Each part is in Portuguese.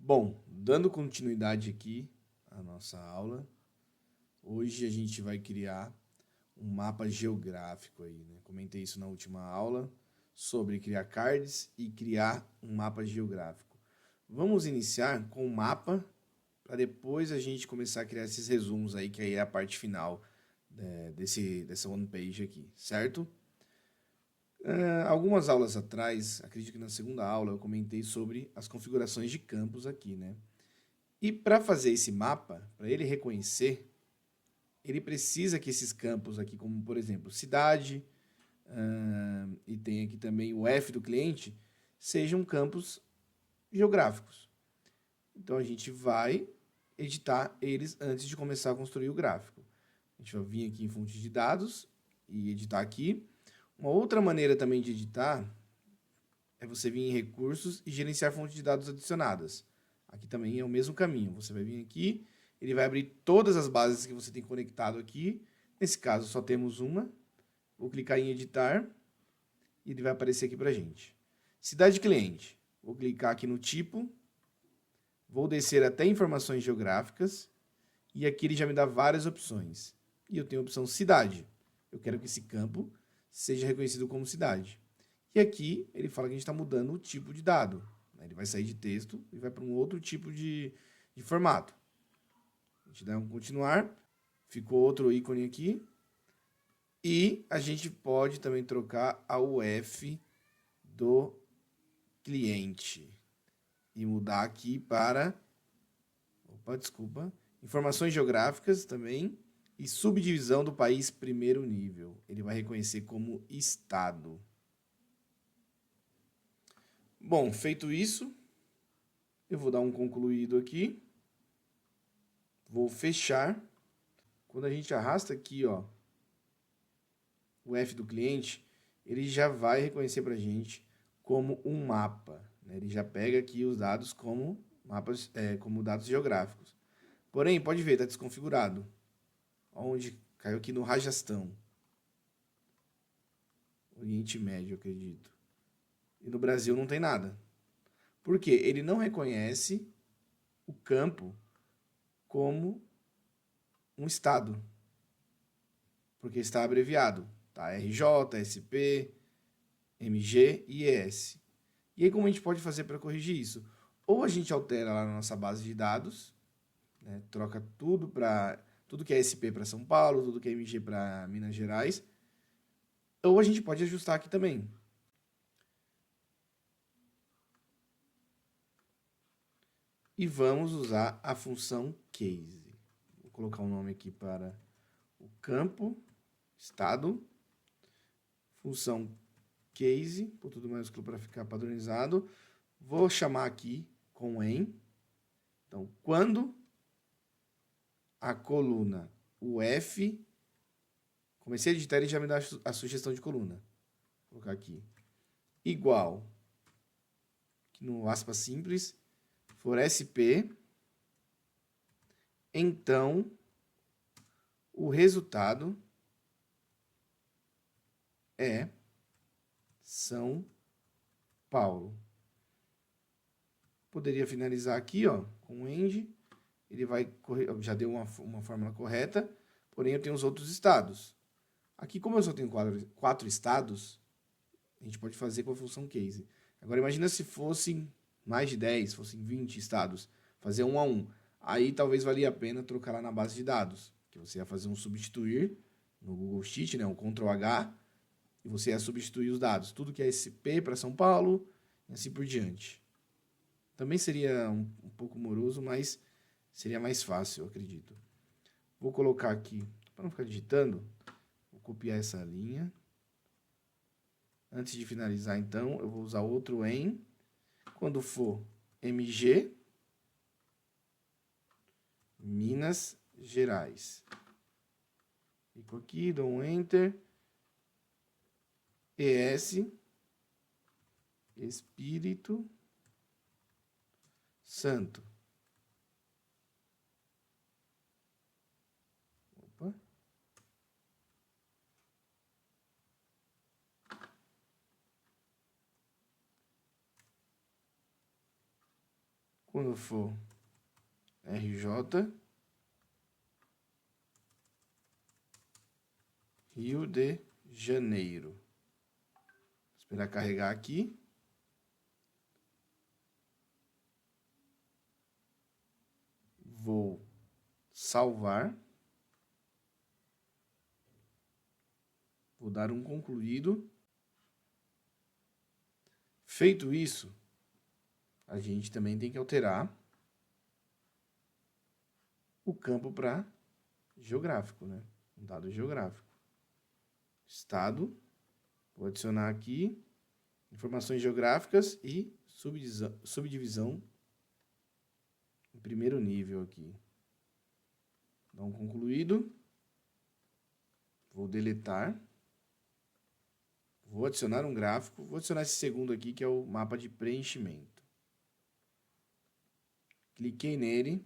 Bom, dando continuidade aqui à nossa aula, hoje a gente vai criar um mapa geográfico aí, né? Comentei isso na última aula, sobre criar cards e criar um mapa geográfico. Vamos iniciar com o mapa, para depois a gente começar a criar esses resumos aí, que aí é a parte final dessa one page aqui, certo? Algumas aulas atrás, acredito que na segunda aula, eu comentei sobre as configurações de campos aqui, né? E para fazer esse mapa, para ele reconhecer, ele precisa que esses campos aqui, como por exemplo, cidade, e tem aqui também o F do cliente, sejam campos geográficos. Então a gente vai editar eles antes de começar a construir o gráfico. A gente vai vir aqui em fonte de dados e editar aqui. Uma outra maneira também de editar é você vir em recursos e gerenciar fontes de dados adicionadas. Aqui também é o mesmo caminho. Você vai vir aqui, ele vai abrir todas as bases que você tem conectado aqui. Nesse caso, só temos uma. Vou clicar em editar e ele vai aparecer aqui para a gente. Cidade cliente. Vou clicar aqui no tipo. Vou descer até informações geográficas. E aqui ele já me dá várias opções. E eu tenho a opção cidade. Eu quero que esse campo seja reconhecido como cidade. E aqui ele fala que a gente está mudando o tipo de dado. Ele vai sair de texto e vai para um outro tipo de formato. A gente dá um continuar. Ficou outro ícone aqui. E a gente pode também trocar a UF do cliente. E mudar aqui para... Opa, desculpa. Informações geográficas também. E subdivisão do país primeiro nível. Ele vai reconhecer como estado. Bom, feito isso, eu vou dar um concluído aqui. Vou fechar. Quando a gente arrasta aqui, ó, o F do cliente, ele já vai reconhecer para a gente como um mapa, né? Ele já pega aqui os dados como mapas, como dados geográficos. Porém, pode ver, está desconfigurado. Onde caiu aqui no Rajastão. Oriente Médio, acredito. E no Brasil não tem nada. Por quê? Ele não reconhece o campo como um estado. Porque está abreviado. Tá? RJ, SP, MG e ES. E aí como a gente pode fazer para corrigir isso? Ou a gente altera lá na nossa base de dados, né? Troca tudo que é SP para São Paulo, tudo que é MG para Minas Gerais. Ou a gente pode ajustar aqui também. E vamos usar a função case. Vou colocar um nome aqui para o campo, estado, função case, por tudo maiúsculo para ficar padronizado. Vou chamar aqui com em. Então, quando a coluna UF, comecei a digitar, ele já me dá a sugestão de coluna. Vou colocar aqui. Igual, no aspas simples, for SP, então o resultado é São Paulo. Poderia finalizar aqui, ó, com end. Ele vai já deu uma fórmula correta, porém eu tenho os outros estados. Aqui, como eu só tenho quatro estados, a gente pode fazer com a função case. Agora, imagina se fossem mais de 10, fossem 20 estados, fazer um a um. Aí talvez valia a pena trocar lá na base de dados, que você ia fazer um substituir no Google Sheet, né, um Ctrl H, e você ia substituir os dados. Tudo que é SP para São Paulo, e assim por diante. Também seria um pouco moroso, mas seria mais fácil, eu acredito. Vou colocar aqui, para não ficar digitando, vou copiar essa linha. Antes de finalizar, então, eu vou usar outro em. Quando for MG, Minas Gerais. Clico aqui, dou um Enter. ES, Espírito Santo. Opa. Quando for RJ, Rio de Janeiro. Vou esperar carregar aqui. Vou salvar. Vou dar um concluído. Feito isso, a gente também tem que alterar o campo para geográfico, né? Um dado geográfico. Estado. Vou adicionar aqui informações geográficas e subdivisão em primeiro nível aqui. Dá um concluído. Vou deletar. Vou adicionar um gráfico. Vou adicionar esse segundo aqui, que é o mapa de preenchimento. Cliquei nele.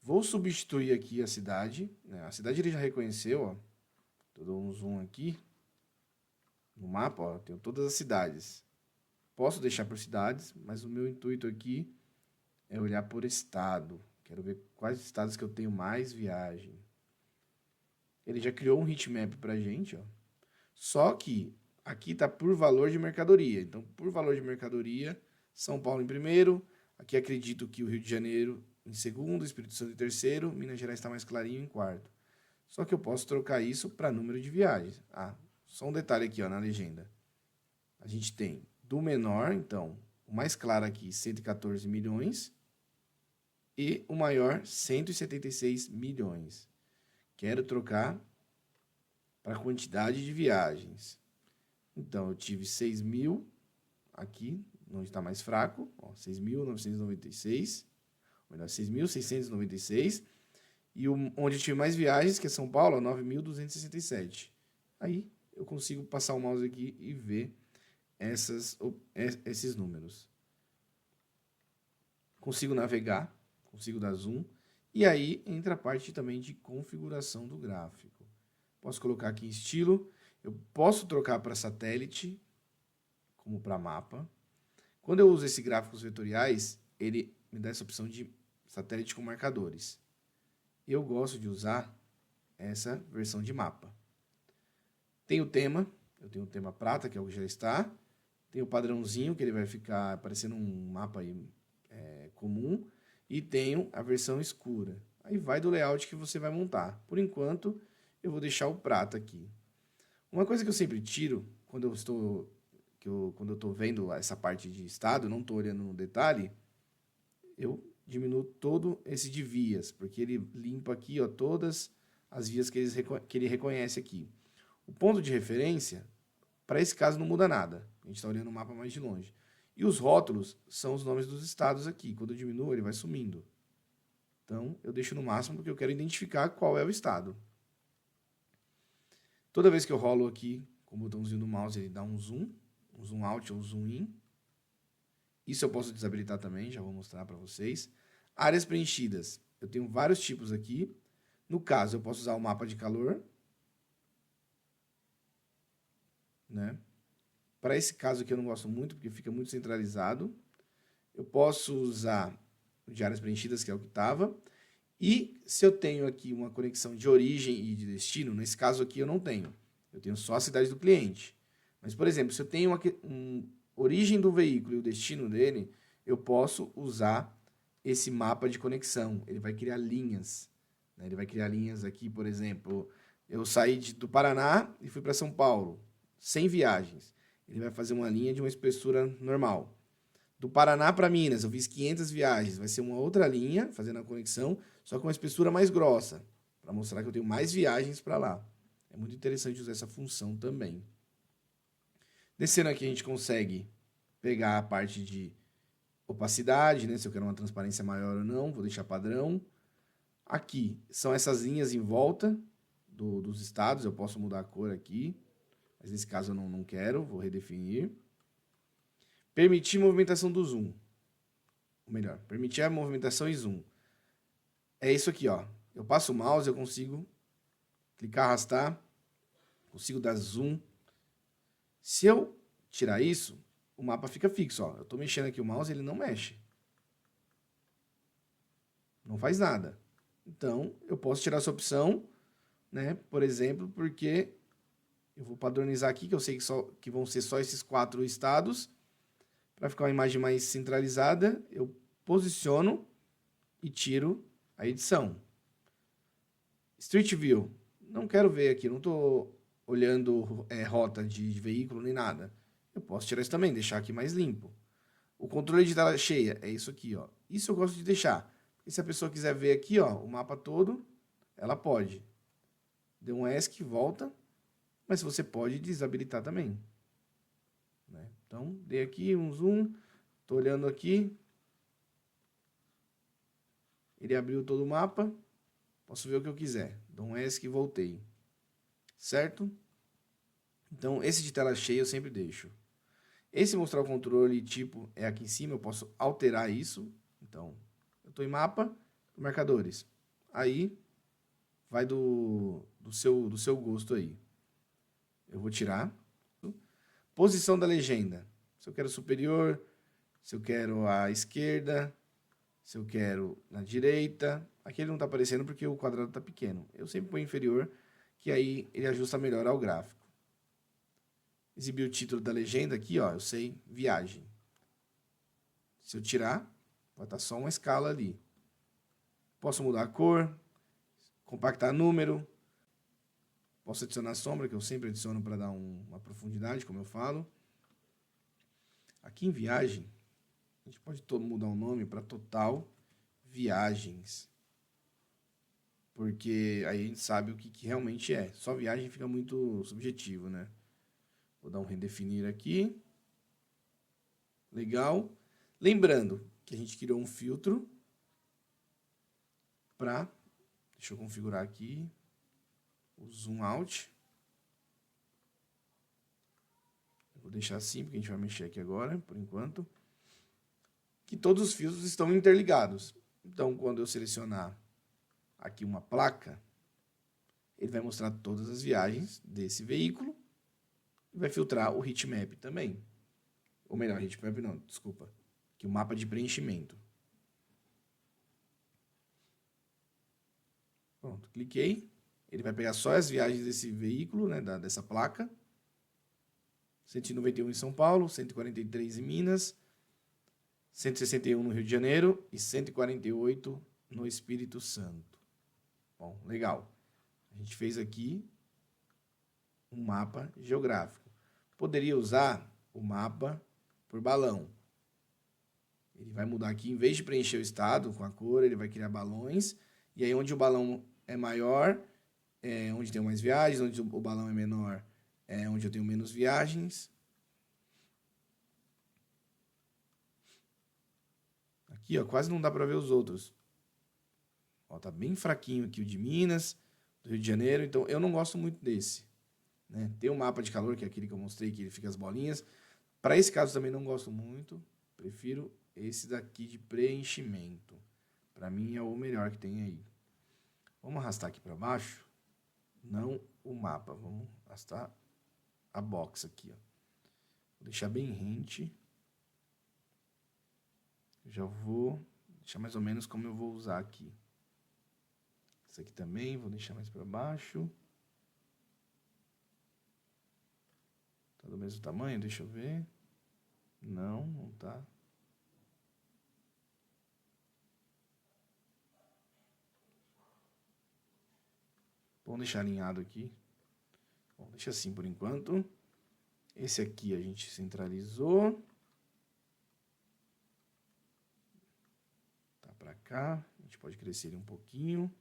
Vou substituir aqui a cidade. A cidade ele já reconheceu, ó. Dou um zoom aqui. No mapa, ó, tenho todas as cidades. Posso deixar por cidades, mas o meu intuito aqui é olhar por estado. Quero ver quais estados que eu tenho mais viagem. Ele já criou um heatmap pra gente, ó. Só que aqui tá por valor de mercadoria. Então, por valor de mercadoria, São Paulo em primeiro. Aqui acredito que o Rio de Janeiro em segundo, Espírito Santo em terceiro, Minas Gerais está mais clarinho em quarto. Só que eu posso trocar isso para número de viagens. Só um detalhe aqui, ó, na legenda. A gente tem do menor, então, o mais claro aqui, 114 milhões. E o maior, 176 milhões. Quero trocar para a quantidade de viagens. Então, eu tive 6.000 aqui, onde está mais fraco. 6.996. Ou melhor, 6.696. E onde eu tive mais viagens, que é São Paulo, 9.267. Aí eu consigo passar o mouse aqui e ver esses números. Consigo navegar, consigo dar zoom. E aí entra a parte também de configuração do gráfico. Posso colocar aqui em estilo. Eu posso trocar para satélite, como para mapa. Quando eu uso esses gráficos vetoriais, ele me dá essa opção de satélite com marcadores. Eu gosto de usar essa versão de mapa. Tem o tema, eu tenho o tema prata, que é o que já está. Tem o padrãozinho, que ele vai ficar parecendo um mapa aí, comum. E tenho a versão escura. Aí vai do layout que você vai montar. Por enquanto, eu vou deixar o prata aqui. Uma coisa que eu sempre tiro, quando eu estou vendo essa parte de estado, não estou olhando no detalhe, eu diminuo todo esse de vias, porque ele limpa aqui, ó, todas as vias que ele reconhece aqui. O ponto de referência, para esse caso, não muda nada. A gente está olhando o mapa mais de longe. E os rótulos são os nomes dos estados aqui. Quando eu diminuo, ele vai sumindo. Então, eu deixo no máximo porque eu quero identificar qual é o estado. Toda vez que eu rolo aqui com o botãozinho do mouse, ele dá um zoom out ou um zoom in. Isso eu posso desabilitar também, já vou mostrar para vocês. Áreas preenchidas. Eu tenho vários tipos aqui. No caso, eu posso usar o mapa de calor, né? Para esse caso aqui eu não gosto muito, porque fica muito centralizado. Eu posso usar o de áreas preenchidas, que é o que estava. E se eu tenho aqui uma conexão de origem e de destino, nesse caso aqui eu não tenho. Eu tenho só a cidade do cliente. Mas, por exemplo, se eu tenho origem do veículo e o destino dele, eu posso usar esse mapa de conexão. Ele vai criar linhas. Né? Ele vai criar linhas aqui, por exemplo, eu saí do Paraná e fui para São Paulo, 100 viagens. Ele vai fazer uma linha de uma espessura normal. Do Paraná para Minas, eu fiz 500 viagens. Vai ser uma outra linha, fazendo a conexão, só com uma espessura mais grossa, para mostrar que eu tenho mais viagens para lá. É muito interessante usar essa função também. Descendo aqui, a gente consegue pegar a parte de opacidade, né? Se eu quero uma transparência maior ou não, vou deixar padrão. Aqui são essas linhas em volta dos estados, eu posso mudar a cor aqui, mas nesse caso eu não quero, vou redefinir. Permitir movimentação do zoom. Ou melhor, permitir a movimentação e zoom. É isso aqui, ó. Eu passo o mouse, eu consigo clicar, arrastar, consigo dar zoom. Se eu tirar isso, o mapa fica fixo, ó. Eu estou mexendo aqui o mouse, ele não mexe. Não faz nada. Então, eu posso tirar essa opção, né? Por exemplo, porque eu vou padronizar aqui, que eu sei que vão ser só esses 4 estados. Para ficar uma imagem mais centralizada, eu posiciono e tiro a edição. Street View. Não quero ver aqui, não estou olhando rota de veículo nem nada. Eu posso tirar isso também, deixar aqui mais limpo. O controle de tela cheia é isso aqui, ó. Isso eu gosto de deixar. E se a pessoa quiser ver aqui, ó, o mapa todo, ela pode. Deu um ESC, volta. Mas você pode desabilitar também. Né? Então, dei aqui um zoom. Estou olhando aqui. Ele abriu todo o mapa. Posso ver o que eu quiser. Dou um ESC e voltei. Certo? Então, esse de tela cheia eu sempre deixo. Esse mostrar o controle tipo é aqui em cima. Eu posso alterar isso. Então, eu estou em mapa, marcadores. Aí, vai do seu gosto aí. Eu vou tirar. Posição da legenda. Se eu quero superior, se eu quero à esquerda, se eu quero na direita. Aqui ele não está aparecendo porque o quadrado está pequeno. Eu sempre ponho inferior, que aí ele ajusta melhor ao gráfico. Exibir o título da legenda aqui, ó, eu sei, viagem. Se eu tirar, vai estar só uma escala ali. Posso mudar a cor, compactar número. Posso adicionar sombra, que eu sempre adiciono para dar uma profundidade, como eu falo. Aqui em viagem, a gente pode mudar o nome para total viagens. Porque aí a gente sabe o que realmente é. Só viagem fica muito subjetivo, né? Vou dar um redefinir aqui. Legal. Lembrando que a gente criou um filtro para... Deixa eu configurar aqui o zoom out. Eu vou deixar assim, porque a gente vai mexer aqui agora, por enquanto. Que todos os filtros estão interligados. Então, quando eu selecionar aqui uma placa, ele vai mostrar todas as viagens desse veículo e vai filtrar o heatmap também. Ou melhor, heatmap não, desculpa. Aqui o mapa de preenchimento. Pronto, cliquei. Ele vai pegar só as viagens desse veículo, né, dessa placa. 191 em São Paulo, 143 em Minas, 161 no Rio de Janeiro e 148 no Espírito Santo. Bom, legal. A gente fez aqui um mapa geográfico. Poderia usar o mapa por balão. Ele vai mudar aqui, em vez de preencher o estado com a cor, ele vai criar balões. E aí onde o balão é maior, é onde tem mais viagens, onde o balão é menor, é onde eu tenho menos viagens. Aqui, ó, quase não dá para ver os outros. Ó, tá bem fraquinho aqui o de Minas, do Rio de Janeiro, então eu não gosto muito desse. Né? Tem um mapa de calor, que é aquele que eu mostrei, que ele fica as bolinhas. Para esse caso também não gosto muito, prefiro esse daqui de preenchimento. Para mim é o melhor que tem aí. Vamos arrastar aqui para baixo, não o mapa, vamos arrastar a box aqui. Ó. Vou deixar bem rente. Já vou deixar mais ou menos como eu vou usar aqui. Esse aqui também, vou deixar mais para baixo. Tá do mesmo tamanho? Deixa eu ver. Não, não tá. Vamos deixar alinhado aqui. Bom, deixa assim por enquanto. Esse aqui a gente centralizou. Tá para cá. A gente pode crescer ele um pouquinho.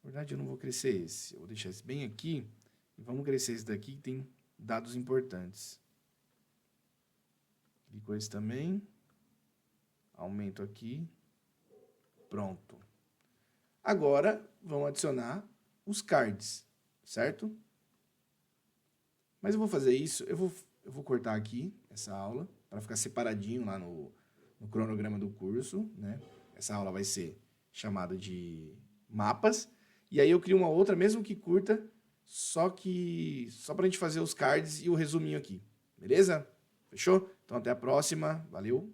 Na verdade, eu não vou crescer esse. Eu vou deixar esse bem aqui. E vamos crescer esse daqui que tem dados importantes. Clico esse também. Aumento aqui. Pronto. Agora, vamos adicionar os cards, certo? Mas eu vou fazer isso, eu vou cortar aqui essa aula, para ficar separadinho lá no cronograma do curso, né? Essa aula vai ser chamada de mapas. E aí eu crio uma outra, mesmo que curta, só para a gente fazer os cards e o resuminho aqui. Beleza? Fechou? Então até a próxima. Valeu!